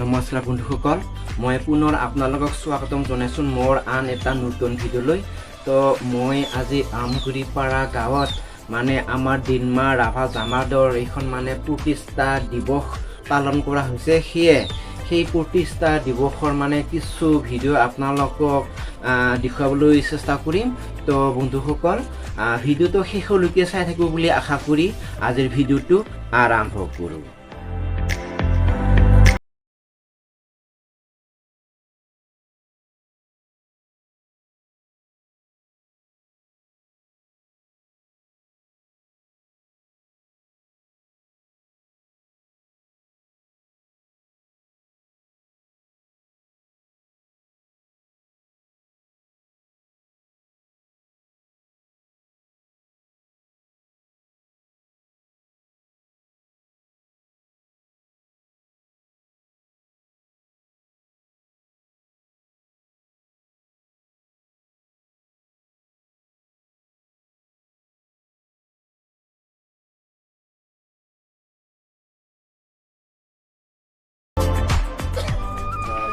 নমস্কাৰ বন্ধুসকল, মই পুনৰ আপোনালোকক স্বাগতম জনাইছোঁ মোৰ আন এটা নতুন ভিডিঅ'লৈ। তো মই আজি আমগুৰিপাৰা গাঁৱত মানে আমাৰ দিনমা ৰাভা জামাদৰ এইখন মানে প্ৰতিষ্ঠা দিৱস পালন কৰা হৈছে। সেই প্ৰতিষ্ঠা দিৱসৰ মানে কিছু ভিডিঅ' আপোনালোকক দেখুৱাবলৈ চেষ্টা কৰিম। তো বন্ধুসকল, ভিডিঅ'টো শেষলৈকে চাই থাকিব বুলি আশা কৰি আজিৰ ভিডিঅ'টো আৰম্ভ কৰোঁ।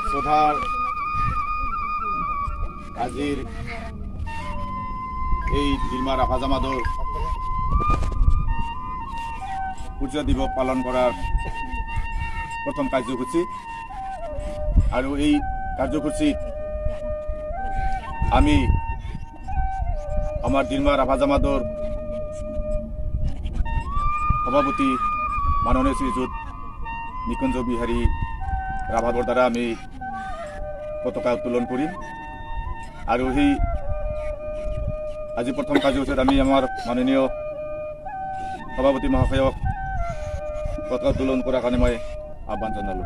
শ্রদ্ধার আজির এই দিনমা রাভা জামাদর পূজা দিবস পালন করার প্রথম কার্যসূচী। আর এই কার্যসূচী আমি আমার দিনমা রাভা জামাদর সভাপতি মাননীয় শ্রীযুত নিকুঞ্জ বিহারী রাভাদর দ্বারা আমি পতাকা উত্তোলন করি। আর সেই আজি প্রথম কার্যসূচীত আমি আমার মাননীয় সভাপতি মহাশয়ক পতাকা উত্তোলন করার কারণে মই আহ্বান জানালো।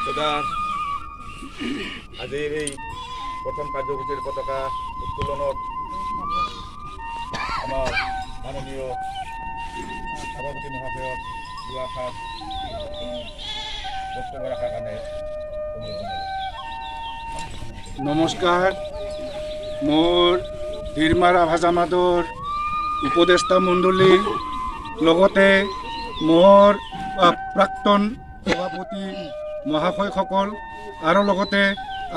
সদাৰ আজিৰ এই প্ৰথম কাৰ্যসূচীৰ পতাকা উত্তোলনত আমাৰ মাননীয় সভাপতি মহাশয়ক দুআষাৰ বক্তব্য ৰখাৰ কাৰণে অনুৰোধ জনালোঁ। নমস্কাৰ, মোৰ ধীৰমা ৰাভা জামাতৰ উপদেষ্টা মণ্ডলী লগতে মোৰ প্ৰাক্তন সভাপতি মহাশয়সকল আৰু লগতে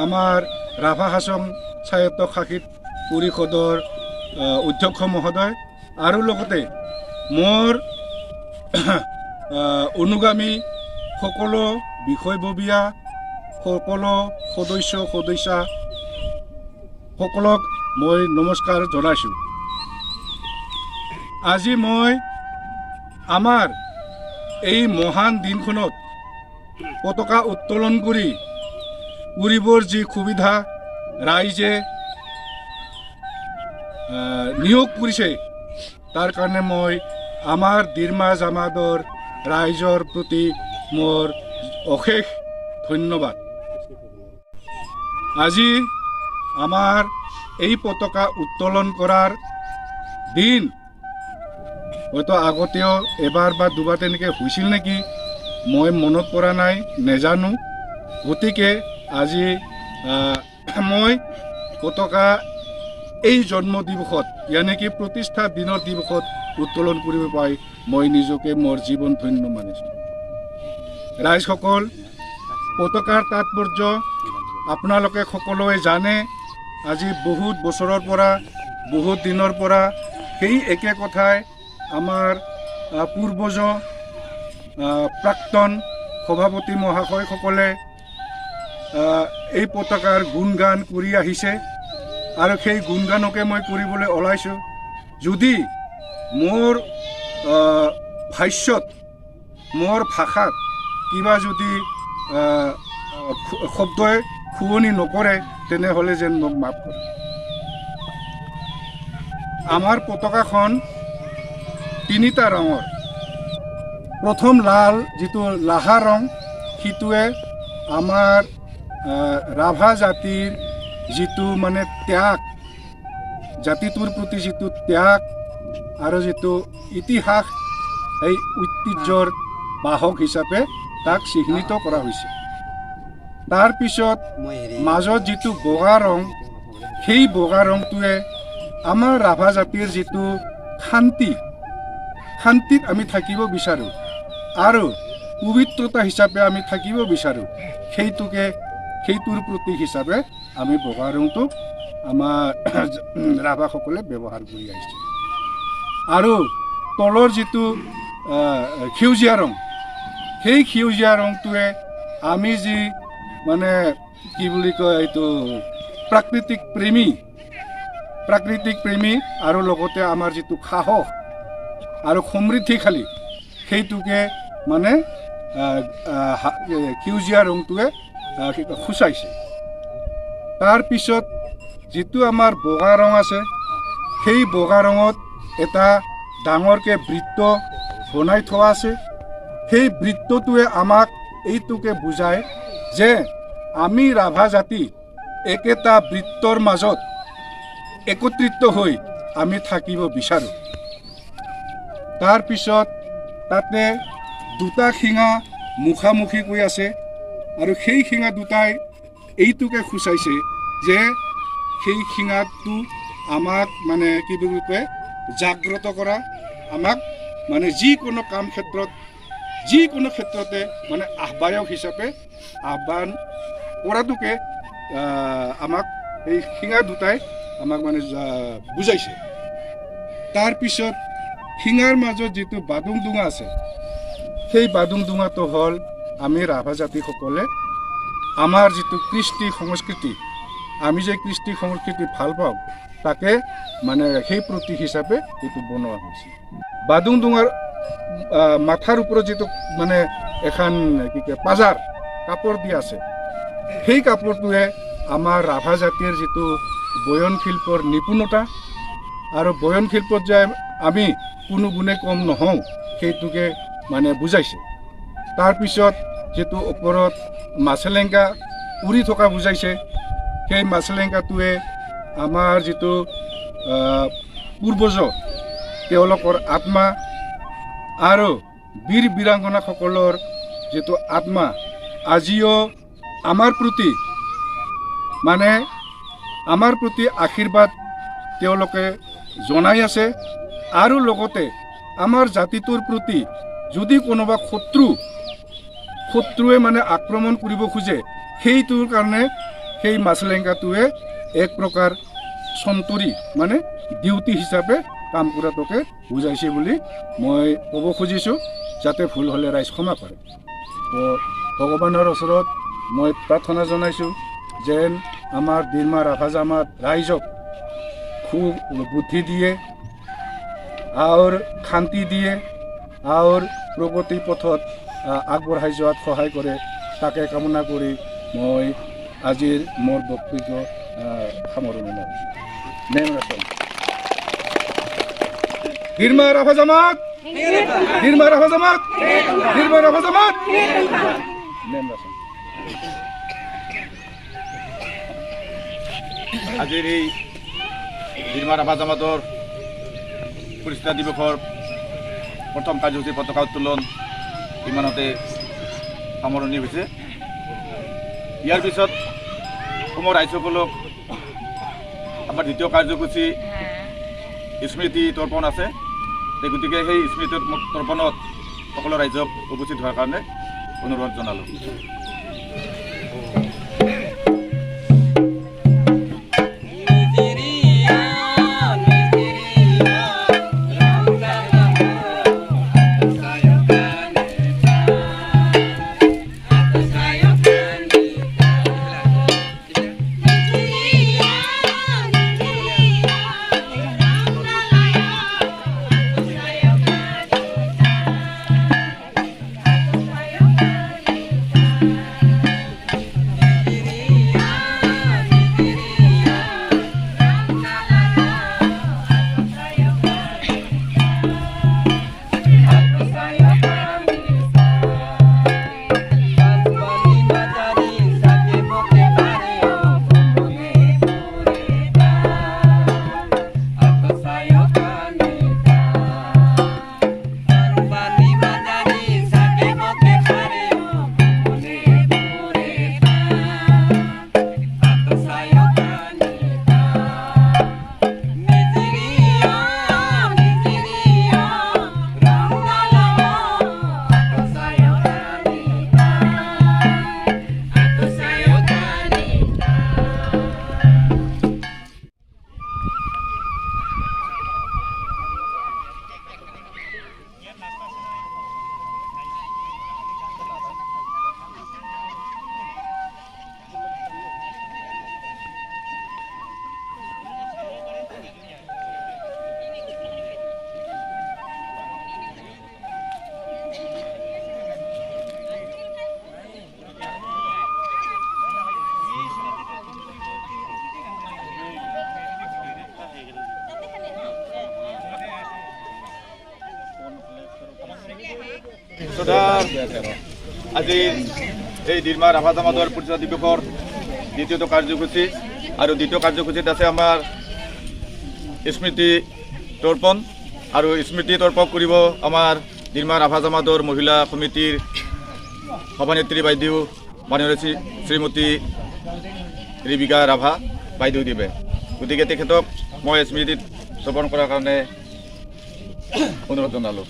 আমাৰ ৰাভা হাছং স্বায়ত্ত শাসিত পৰিষদৰ অধ্যক্ষ মহোদয় আৰু লগতে মোৰ অনুগামী সকলো বিষয়ববীয়া সকলো সদস্যা সকলক মই নমস্কাৰ জনাইছোঁ। আজি মই আমাৰ এই মহান দিনখনত পতাকা উত্তোলন কৰিবৰ যি সুবিধা ৰাইজে নিয়োগ কৰিছে তাৰ কাৰণে মই আমাৰ ধীৰমা জামাতৰ ৰাইজৰ প্ৰতি মোৰ অশেষ ধন্যবাদ। আজি আমাৰ এই পতাকা উত্তোলন কৰাৰ দিন হয়তো আগতেও এবাৰ বা দুবাৰ তেনেকৈ হৈছিল নেকি, মই মনত পৰা নাই, নেজানো। গতিকে আজি মই পতাকা এই জন্ম দিৱসত ইয়ানি কি প্ৰতিষ্ঠা দিনৰ দিৱসত উত্তোলন কৰিব পাই মই নিজকে মোৰ জীৱন ধন্য মানিছোঁ। ৰাইজসকল, পতাকাৰ তাৎপৰ্য আপোনালোকে সকলোৱে জানে। আজি বহুত বছৰৰ পৰা বহুত দিনৰ পৰা সেই একে কথাই আমাৰ পূৰ্বজ প্ৰাক্তন সভাপতি মহাশয়সকলে এই পতাকাৰ গুণগান কৰি আহিছে আৰু সেই গুণগানকে মই কৰিবলৈ ওলাইছোঁ। যদি মোৰ ভাষ্যত মোৰ ভাষাত কিবা যদি শব্দই শুৱনি নকৰে তেনেহ'লে যেন মোক মাফ কৰে। আমাৰ পতাকাখন তিনিটা ৰঙৰ। প্ৰথম লাল যিটো লাহা ৰং, সিটোৱে আমাৰ ৰাভা জাতিৰ যিটো মানে ত্যাগ, জাতিটোৰ প্ৰতি যিটো ত্যাগ আৰু যিটো ইতিহাস, এই ঐতিহ্যৰ বাহক হিচাপে তাক চিহ্নিত কৰা হৈছে। তাৰপিছত মাজত যিটো বগা ৰং, সেই বগা ৰংটোৱে আমাৰ ৰাভা জাতিৰ যিটো শান্তিত আমি থাকিব বিচাৰোঁ আৰু পবিত্ৰতা হিচাপে আমি থাকিব বিচাৰোঁ, সেইটোৰ প্ৰতীক হিচাপে আমি বগা ৰংটোক আমাৰ ৰাভাসকলে ব্যৱহাৰ কৰি আহিছে। আৰু তলৰ যিটো সেউজীয়া ৰং, সেই সেউজীয়া ৰংটোৱে আমি যি মানে কি বুলি কয় এইটো প্ৰাকৃতিক প্ৰেমী আৰু লগতে আমাৰ যিটো সাহস আৰু সমৃদ্ধিশালী, সেইটোকে মানে সেউজীয়া ৰংটোৱে সূচাইছে। তাৰপিছত যিটো আমাৰ বগা ৰং আছে, সেই বগা ৰঙত এটা ডাঙৰকৈ বৃত্ত বনাই থোৱা আছে। সেই বৃত্তটোৱে আমাক এইটোকে বুজায় যে আমি ৰাভা জাতি একেটা বৃত্তৰ মাজত একত্ৰিত হৈ আমি থাকিব বিচাৰোঁ। তাৰপিছত তাতে দুটা শিঙা মুখামুখিকৈ আছে আৰু সেই শিঙা দুটাই এইটোকে সূচাইছে যে সেই শিঙাটো আমাক মানে কি বুলি কয় জাগ্ৰত কৰা, আমাক মানে যিকোনো ক্ষেত্ৰতে মানে আহ্বায়ক হিচাপে আহ্বান কৰাটোকে আমাক এই শিঙা দুটাই আমাক মানে বুজাইছে। তাৰপিছত শিঙাৰ মাজত যিটো বাদুং ডুঙা আছে, সেই বাদুং ডুঙাটো হ'ল আমি ৰাভা জাতিসকলে আমাৰ যিটো কৃষ্টি সংস্কৃতি, আমি যে কৃষ্টি সংস্কৃতি ভাল পাওঁ, তাকে মানে সেই প্ৰতীক হিচাপে এইটো বনোৱা হৈছে। বাদুং ডুঙাৰ মাথাৰ ওপৰত যিটো মানে এখন কি কয় পাজাৰ কাপোৰ দিয়া আছে, সেই কাপোৰটোৱে আমাৰ ৰাভা জাতিৰ যিটো বয়ন শিল্পৰ নিপুণতা আৰু বয়ন শিল্পত যে আমি কোনো গুণে কম নহওঁ, সেইটোকে মানে বুজাইছে। তাৰপিছত যিটো ওপৰত মাছলেংকা উৰি থকা বুজাইছে সেই মাছলেংকাটোৱে আমাৰ যিটো পূৰ্বজ তেওঁলোকৰ আত্মা আৰু বীৰ বীৰাংগনাসকলৰ যিটো আত্মা আজিও আমাৰ প্ৰতি আশীৰ্বাদ তেওঁলোকে জনাই আছে আৰু লগতে আমাৰ জাতিটোৰ প্ৰতি যদি কোনোবা শত্ৰুৱে মানে আক্ৰমণ কৰিব খোজে সেইটোৰ কাৰণে সেই মাছলেংকাটোৱে এক প্ৰকাৰ সন্তৰী মানে ডিউটি হিচাপে কাম কৰাটোকে বুজাইছে বুলি মই ক'ব খুজিছোঁ, যাতে ভুল হ'লে ৰাইজ ক্ষমা কৰে। তো ভগৱানৰ ওচৰত মই প্ৰাৰ্থনা জনাইছোঁ যেন আমাৰ ডিৰমা ৰাভা জামাত ৰাইজক খুব বুদ্ধি দিয়ে আৰু শান্তি দিয়ে আৰু প্ৰগতি পথত আগবঢ়াই যোৱাত সহায় কৰে, তাকে কামনা কৰি মই আজিৰ মোৰ বক্তব্য সামৰণি মাৰিছোঁ। নেম ৰাখোঁ। ডিৰমা ৰাভা জামাত, ডিৰমা ৰাভা জামাত, ডিৰমা ৰাভা জামাত। নেম ৰাখোঁ। আজিৰ এই ডিৰমা ৰাভা জামাতৰ প্ৰতিষ্ঠা দিৱসৰ প্ৰথম কাৰ্যসূচী পতাকা উত্তোলন ইমানতে সামৰণি হৈছে। ইয়াৰ পিছত অসমৰ ৰাইজসকলক আমাৰ দ্বিতীয় কাৰ্যসূচী স্মৃতি তৰ্পণ আছে, গতিকে সেই স্মৃতি তৰ্পণত সকলো ৰাইজক উপস্থিত হোৱাৰ কাৰণে অনুৰোধ জনালোঁ। আজি এই ডিৰমা ৰাভা জামাতৰ প্ৰতিষ্ঠা দিৱসৰ দ্বিতীয়টো কাৰ্যসূচী আৰু দ্বিতীয় কাৰ্যসূচীত আছে আমাৰ স্মৃতি তৰ্পণ আৰু স্মৃতি তৰ্পণ কৰিব আমাৰ ডিৰমা ৰাভা জামাতৰ মহিলা সমিতিৰ সভানেত্ৰী বাইদেউ মাননীয় শ্ৰীমতী ৰিবিকা ৰাভা বাইদেউদেৱে। গতিকে তেখেতক মই স্মৃতি তৰ্পণ কৰাৰ কাৰণে অনুৰোধ জনালোঁ।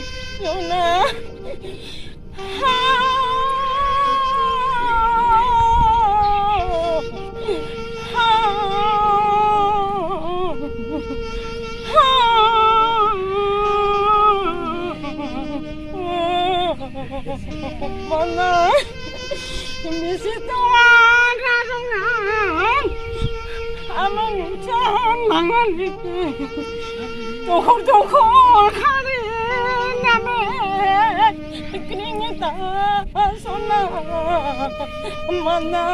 সোনা Mana Misi tuan radungan Aman ucan mangan iki Tokor kari name Kringita sona Mana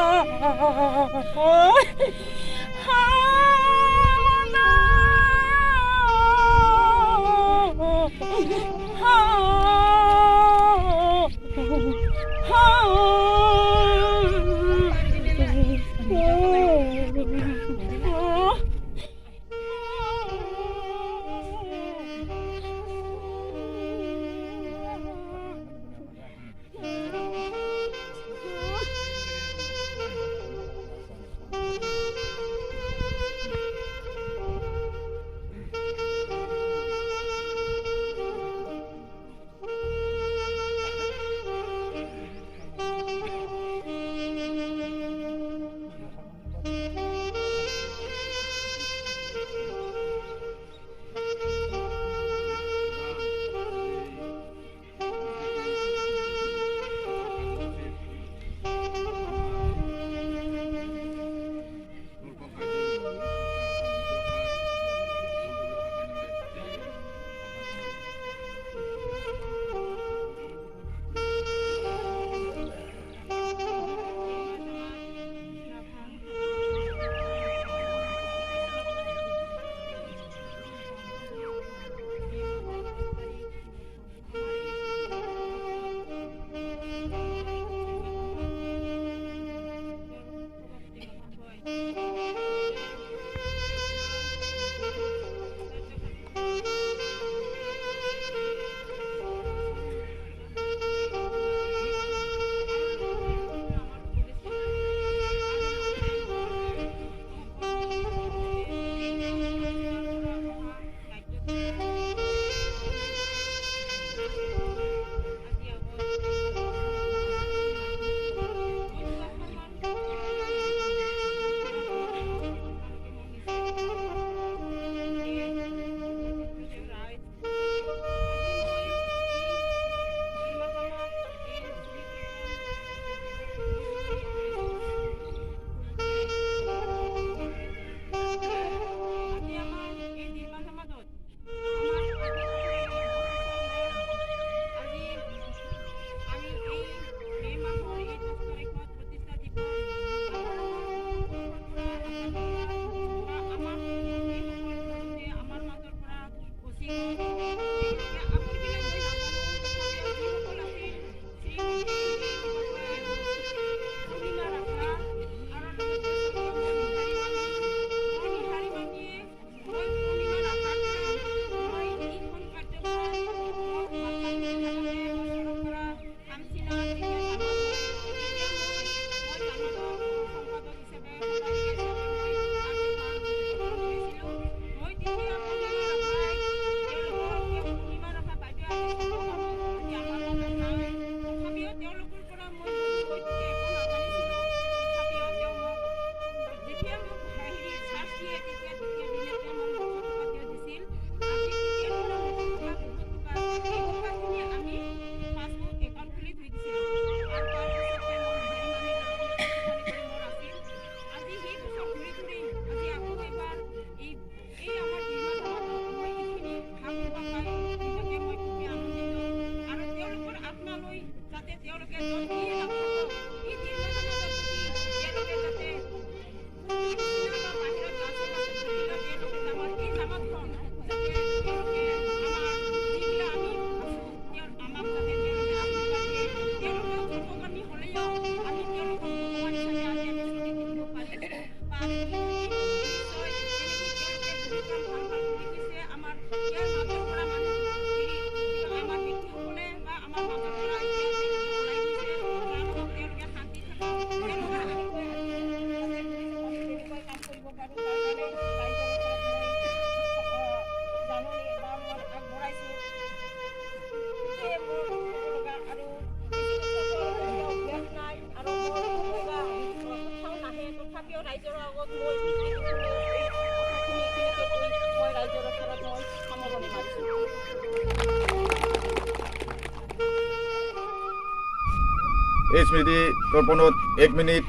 এই স্মৃতি তৰ্পণত 1 মিনিট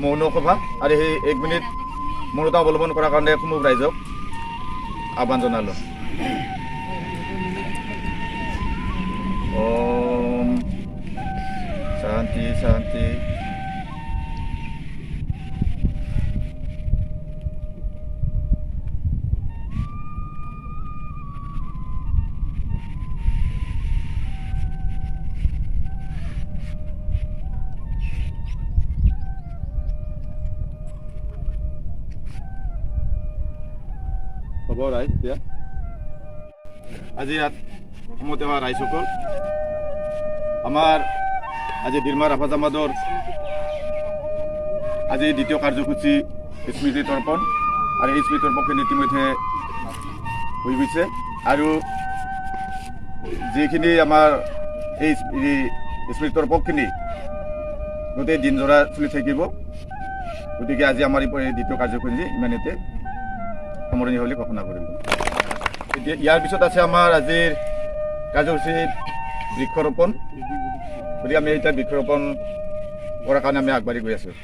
মৌন সভা আৰু সেই 1 মিনিট মৌনতা অৱলম্বন কৰাৰ কাৰণে সমূহ ৰাইজক আহ্বান জনালোঁ। ওম শান্তি শান্তি। হ'ব ৰাইজ এতিয়া আজি ইয়াত সমত হোৱা ৰাইজসকল, আমাৰ আজি দিলমাৰ ৰাভা জামাতৰ আজি দ্বিতীয় কাৰ্যসূচী স্মৃতি তৰ্পণ, আৰু এই স্মৃতি তৰ্পণখিনি ইতিমধ্যে হৈ গৈছে। আৰু যিখিনি আমাৰ এই স্মৃতি তৰ্পণখিনি গোটেই দিনজোৰা চলি থাকিব। গতিকে আজি আমাৰ এই দ্বিতীয় কাৰ্যসূচী ইমানতে সামৰণি বুলি ঘোষণা কৰিলোঁ। এতিয়া ইয়াৰ পিছত আছে আমাৰ আজিৰ কাৰ্যসূচী বৃক্ষৰোপণ। গতিকে আমি এতিয়া বৃক্ষৰোপণ কৰাৰ কাৰণে আমি আগবাঢ়ি গৈ আছোঁ।